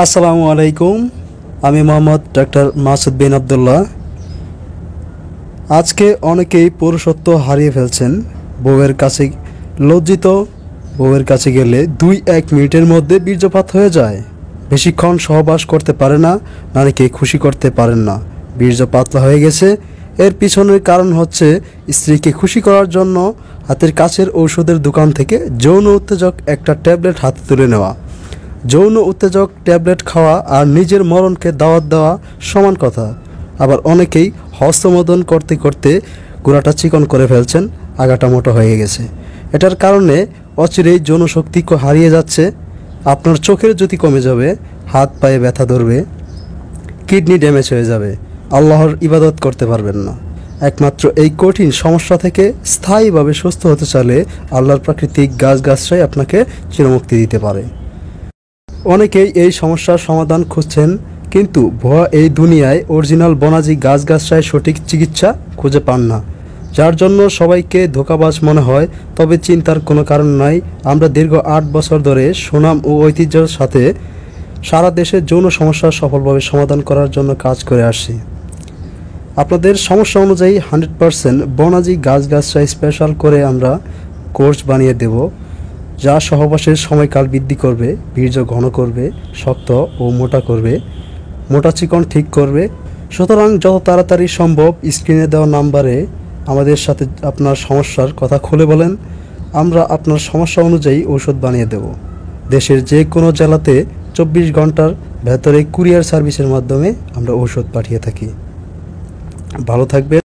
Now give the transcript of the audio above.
আসসালামু আলাইকুম। আমি মোহাম্মদ ডাক্তার মাসুদ বিন আবদুল্লাহ। আজকে অনেকেই পুরুষত্ব হারিয়ে ফেলছেন। বউয়ের কাছে লজ্জিত, বউয়ের কাছে গেলে 2-1 মিনিটের মধ্যে বীর্যপাত হয়ে যায়। বেশিক্ষণ সহবাস করতে পারে না, নারীকে খুশি করতে পারেন না, বীর্য পাতলা হয়ে গেছে। এর পিছনের কারণ হচ্ছে স্ত্রীকে খুশি করার জন্য হাতের কাছের ঔষধের দোকান থেকে যৌন উত্তেজক একটা ট্যাবলেট হাতে তুলে নেওয়া। যৌন উত্তেজক ট্যাবলেট খাওয়া আর নিজের মরণকে দাওয়াত দেওয়া সমান কথা। আবার অনেকেই হস্তমোদন করতে করতে গোড়াটা চিকন করে ফেলছেন, আগাটা মোটা হয়ে গেছে। এটার কারণে অচিরেই যৌনশক্তি হারিয়ে যাচ্ছে। আপনার চোখের জ্যোতি কমে যাবে, হাত পায়ে ব্যথা ধরবে, কিডনি ড্যামেজ হয়ে যাবে, আল্লাহর ইবাদত করতে পারবেন না। একমাত্র এই কঠিন সমস্যা থেকে স্থায়ীভাবে সুস্থ হতে চাইলে আল্লাহর প্রাকৃতিক গাছগাছরাই আপনাকে চিরমুক্তি দিতে পারে। অনেকেই এই সমস্যার সমাধান খুঁজছেন, কিন্তু ভুয়া এই দুনিয়ায় অরিজিনাল বনাজি গাছগাছরায় সঠিক চিকিৎসা খুঁজে পান না, যার জন্য সবাইকে ধোঁকাবাজ মনে হয়। তবে চিন্তার কোনো কারণ নাই। আমরা দীর্ঘ 8 বছর ধরে সুনাম ও ঐতিহ্যের সাথে সারা দেশে যৌন সমস্যা সফলভাবে সমাধান করার জন্য কাজ করে আসছি। আপনাদের সমস্যা অনুযায়ী 100% বনাজি গাছগাছরায় স্পেশাল করে আমরা কোর্স বানিয়ে দেব, যা সহবাসের সময়কাল বৃদ্ধি করবে, বীর্য ঘন করবে, শক্ত ও মোটা করবে, মোটা চিকন ঠিক করবে। সুতরাং যত তাড়াতাড়ি সম্ভব স্ক্রিনে দেওয়া নাম্বারে আমাদের সাথে আপনার সমস্যার কথা খুলে বলেন। আমরা আপনার সমস্যা অনুযায়ী ঔষধ বানিয়ে দেব। দেশের যে কোনো জেলাতে 24 ঘন্টার ভেতরে কুরিয়ার সার্ভিসের মাধ্যমে আমরা ঔষধ পাঠিয়ে থাকি। ভালো থাকবেন।